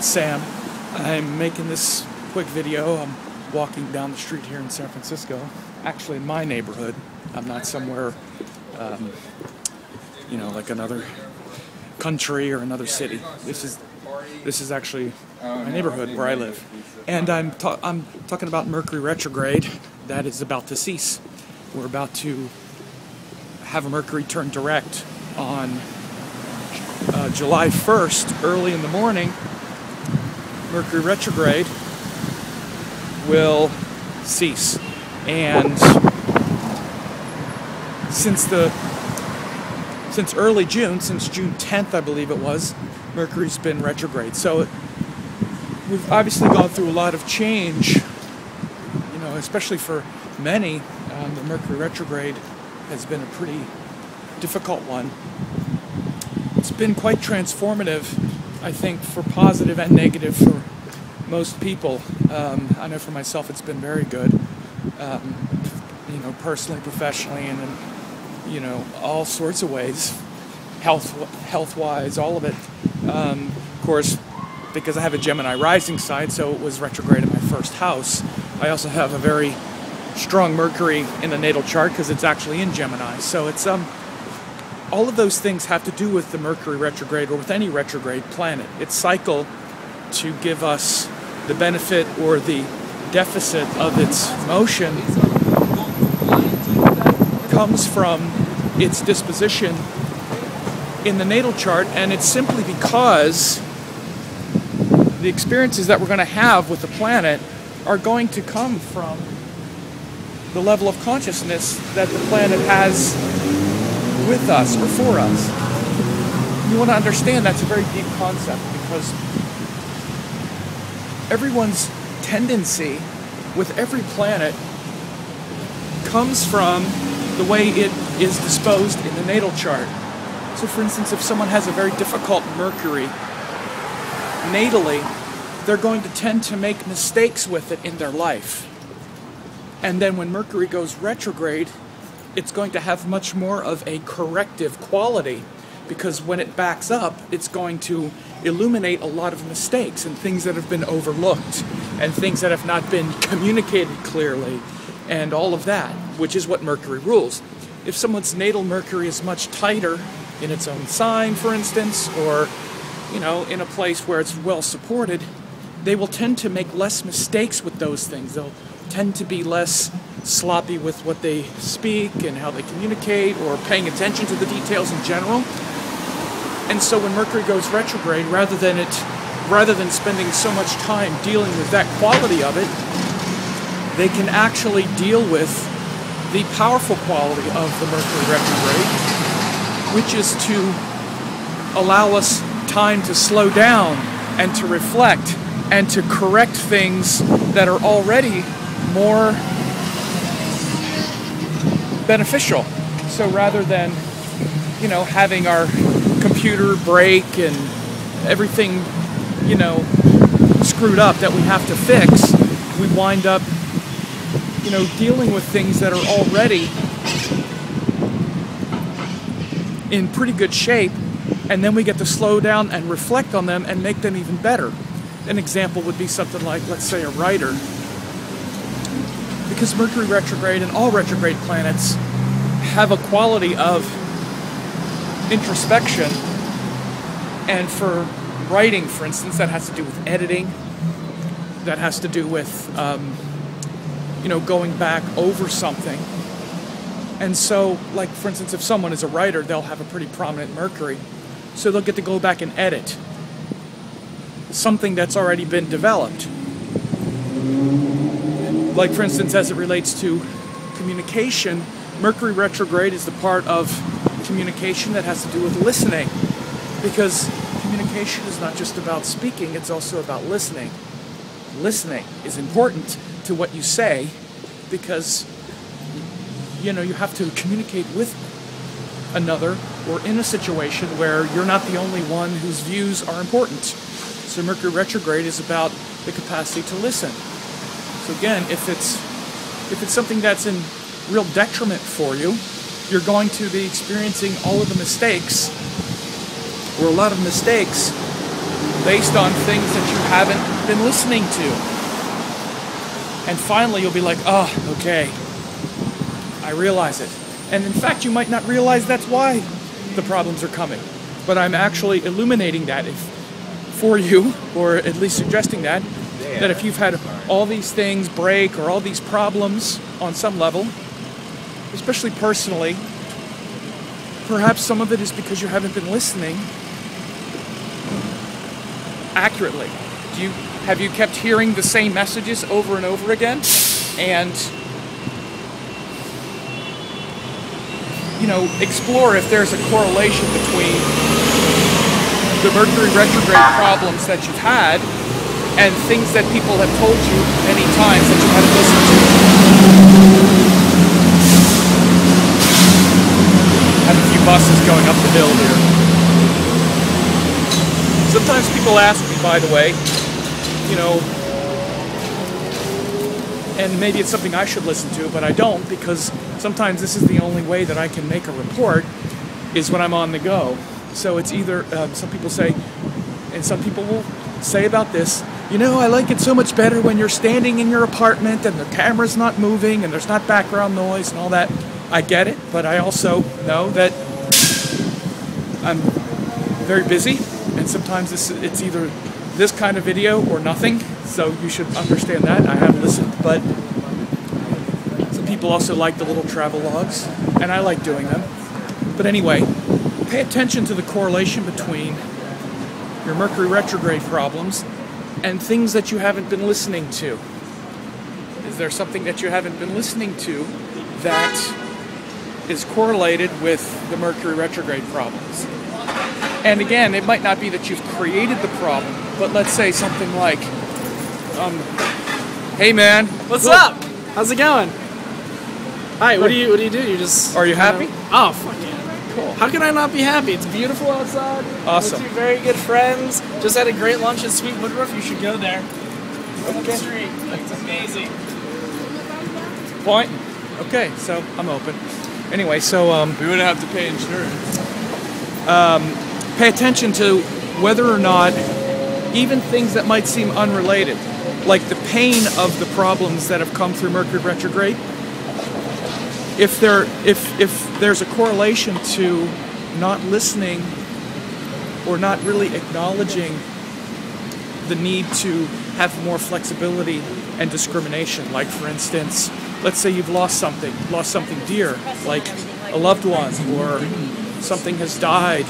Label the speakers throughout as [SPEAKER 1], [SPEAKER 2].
[SPEAKER 1] it's Sam. I'm making this quick video. I'm walking down the street here in San Francisco, actually in my neighborhood. I'm not somewhere, like another country or another city. This is actually my neighborhood where I live. And I'm talking about Mercury retrograde that is about to cease. We're about to have a Mercury turn direct on July 1st, early in the morning. Mercury retrograde will cease. And since early June, since June 10th, I believe it was, Mercury's been retrograde. So we've obviously gone through a lot of change, especially for many. The Mercury retrograde has been a pretty difficult one. It's been quite transformative, I think, for positive and negative for most people. I know for myself it's been very good, personally, professionally, and in, all sorts of ways, health-wise, all of it. Of course, because I have a Gemini rising sign, so it was retrograde in my first house. I also have a very strong Mercury in the natal chart because it's actually in Gemini. So it's all of those things have to do with the Mercury retrograde or with any retrograde planet. Its cycle to give us the benefit or the deficit of its motion comes from its disposition in the natal chart, and it's simply because the experiences that we're going to have with the planet are going to come from the level of consciousness that the planet has with us or for us. You want to understand that's a very deep concept, because everyone's tendency with every planet comes from the way it is disposed in the natal chart. So for instance, if someone has a very difficult Mercury natally, they're going to tend to make mistakes with it in their life. And then when Mercury goes retrograde, it's going to have much more of a corrective quality, because when it backs up, it's going to illuminate a lot of mistakes and things that have been overlooked and things that have not been communicated clearly and all of that, which is what Mercury rules. If someone's natal Mercury is much tighter in its own sign, for instance, or in a place where it's well supported, they will tend to make less mistakes with those things. They'll tend to be less sloppy with what they speak and how they communicate, or paying attention to the details in general. And so when Mercury goes retrograde, rather than spending so much time dealing with that quality of it, they can actually deal with the powerful quality of the Mercury retrograde, which is to allow us time to slow down and to reflect and to correct things that are already more beneficial. So rather than, having our computer break and everything, screwed up that we have to fix, we wind up, dealing with things that are already in pretty good shape, and then we get to slow down and reflect on them and make them even better. An example would be something like, let's say, a writer. Because Mercury retrograde and all retrograde planets have a quality of introspection, and for writing, for instance, that has to do with editing, that has to do with going back over something. And so, like, for instance, if someone is a writer, they'll have a pretty prominent Mercury, so they'll get to go back and edit something that's already been developed. Like, for instance, as it relates to communication, Mercury retrograde is the part of communication that has to do with listening, because communication is not just about speaking, it's also about listening. Listening is important to what you say, because you have to communicate with another, or in a situation where you're not the only one whose views are important. So Mercury retrograde is about the capacity to listen. So again, if it's something that's in real detriment for you, you're going to be experiencing all of the mistakes, or a lot of mistakes, based on things that you haven't been listening to. And finally you'll be like, oh, okay, I realize it. And in fact, you might not realize that's why the problems are coming. But I'm actually illuminating that for you, or at least suggesting that if you've had all these things break or all these problems on some level, especially personally, perhaps some of it is because you haven't been listening accurately. Have you kept hearing the same messages over and over again? And explore if there's a correlation between the Mercury retrograde problems that you've had and things that people have told you many times that you haven't listened to. I have a few buses going up the hill here. Sometimes people ask me, by the way, and maybe it's something I should listen to, but I don't, because sometimes this is the only way that I can make a report, is when I'm on the go. So it's either, some people say, and some people will say about this, I like it so much better when you're standing in your apartment and the camera's not moving and there's not background noise and all that. I get it, but I also know that I'm very busy, and sometimes it's either this kind of video or nothing, so you should understand that. I have listened, but some people also like the little travel logs, and I like doing them. But anyway, pay attention to the correlation between your Mercury retrograde problems and things that you haven't been listening to. Is there something that you haven't been listening to that is correlated with the Mercury retrograde problems? And again, it might not be that you've created the problem, but let's say something like, hey man.
[SPEAKER 2] What's up? How's it going? Hi, what do you do? You just...
[SPEAKER 1] Are you happy?
[SPEAKER 2] Oh, fuck yeah. Cool. How can I not be happy? It's beautiful outside.
[SPEAKER 1] Awesome.
[SPEAKER 2] With two very good friends. Just had a great lunch at Sweet Woodruff. You should go there.
[SPEAKER 1] Okay.
[SPEAKER 2] Up the street. It's amazing.
[SPEAKER 1] Point. Okay, so I'm open. Anyway, so
[SPEAKER 3] we wouldn't have to pay insurance.
[SPEAKER 1] Pay attention to whether or not even things that might seem unrelated, like the pain of the problems that have come through Mercury retrograde, if there's a correlation to not listening or not really acknowledging the need to have more flexibility and discrimination. Like, for instance, let's say you've lost something dear, like a loved one, or something has died,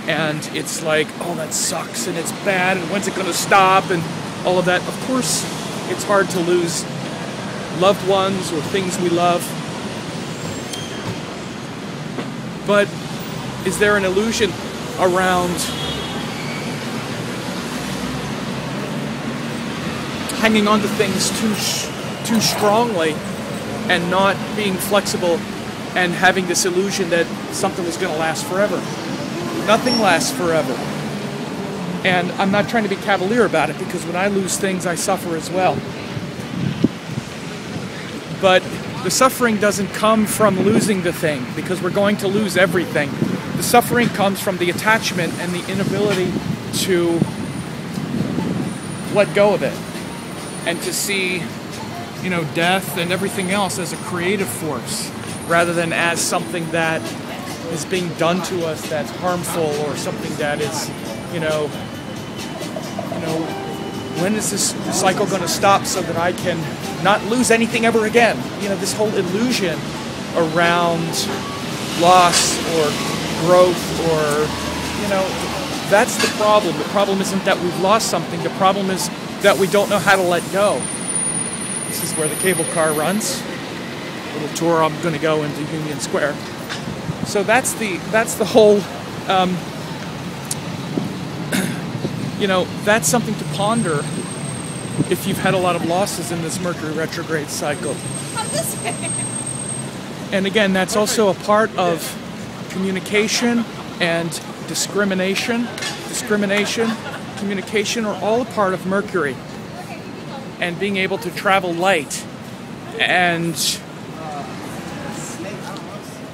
[SPEAKER 1] and it's like, oh, that sucks, and it's bad, and when's it going to stop, and all of that. Of course, it's hard to lose loved ones or things we love, but is there an illusion around hanging on to things too strongly and not being flexible and having this illusion that something is going to last forever? Nothing lasts forever. And I'm not trying to be cavalier about it, because when I lose things, I suffer as well. But the suffering doesn't come from losing the thing, because we're going to lose everything. The suffering comes from the attachment and the inability to let go of it, and to see, death and everything else as a creative force, rather than as something that is being done to us that's harmful, or something that is, when is this cycle going to stop so that I can not lose anything ever again? This whole illusion around loss or growth, or, that's the problem. The problem isn't that we've lost something. The problem is that we don't know how to let go. This is where the cable car runs. A little tour. I'm going to go into Union Square. So that's the whole, that's something to ponder if you've had a lot of losses in this Mercury retrograde cycle. And again, that's also a part of communication and discrimination. Communication are all a part of Mercury. And being able to travel light and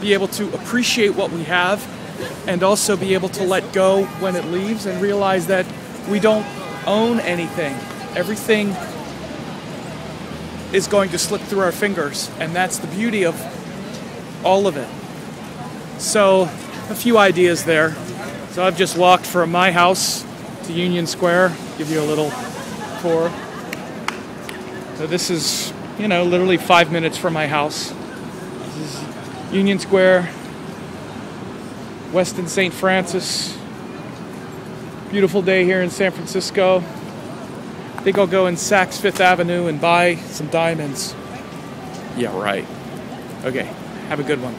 [SPEAKER 1] be able to appreciate what we have, and also be able to let go when it leaves, and realize that We don't own anything. Everything is going to slip through our fingers, and that's the beauty of all of it. So, a few ideas there. So I've just walked from my house to Union Square. Give you a little tour. So this is, literally 5 minutes from my house. This is Union Square, Weston St. Francis. Beautiful day here in San Francisco. I think I'll go in Saks Fifth Avenue and buy some diamonds. Yeah, right. Okay, have a good one.